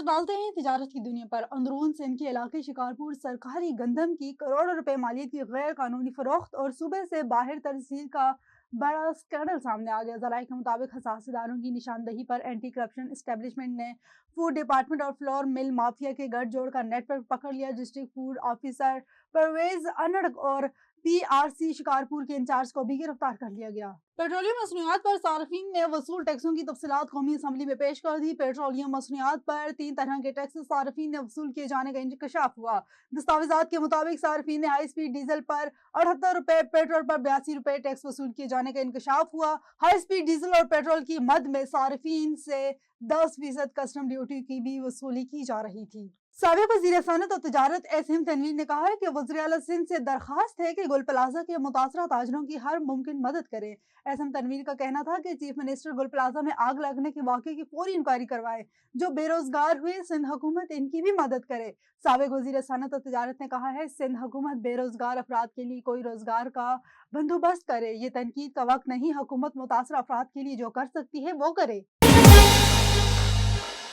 नजर डालते हैं तिजारत की दुनिया पर। अंदरून सिंध के इलाके शिकारपुर सरकारी गंदम की करोड़ों रुपए मालियत की गैर कानूनी फरोख्त और सूबे से बाहर तरसील का बड़ा स्कैंडल सामने आ गया। जराये के मुताबिक हसास इदारों की निशानदही पर एंटी करप्शन एस्टेब्लिशमेंट ने फूड डिपार्टमेंट और फ्लोर मिल माफिया के गठजोड़ का नेटवर्क पकड़ लिया। डिस्ट्रिक्ट फूड ऑफिसर परवेज अनड़ और पीआरसी शिकारपुर के इंचार्ज को भी गिरफ्तार कर लिया गया। पेट्रोलियम मसनूआत पर सार्फिन ने वसूल टैक्सों की तफसीलात कौमी असम्बली में पेश कर दी। पेट्रोलियम मसनूआत पर 3 तरह के टैक्स सार्फिन ने वसूल किए जाने का इंकशाफ हुआ। दस्तावेजात के मुताबिक सार्फिन ने हाई स्पीड डीजल पर 78 रुपए, पेट्रोल पर 82 रुपए टैक्स वसूल किए जाने का इंकशाफ हुआ। हाई स्पीड डीजल और पेट्रोल की मद में सार्फिन से 10% कस्टम ड्यूटी की भी वसूली की जा रही थी। साबिक वज़ीर सनअत और तजारत एसएम तनवीर ने कहा है कि वज़ीर आला सिंध से दरख्वास्त है कि गुल प्लाजा के मुतासरा ताजरों की हर मुमकिन मदद करें। एसएम तनवीर का कहना था कि चीफ मिनिस्टर गुल प्लाजा में आग लगने के वाक़े की फौरी इंक्वायरी करवाएं। जो बेरोजगार हुए सिंध हुकूमत इनकी भी मदद करे। साबिक वज़ीर सनअत और तजारत ने कहा है सिंध हुकूमत बेरोजगार अफराद के लिए कोई रोजगार का बंदोबस्त करे। ये तनकीद का वक्त नहीं, हुकूमत मुतासरा अफराद के लिए जो कर सकती है वो करे।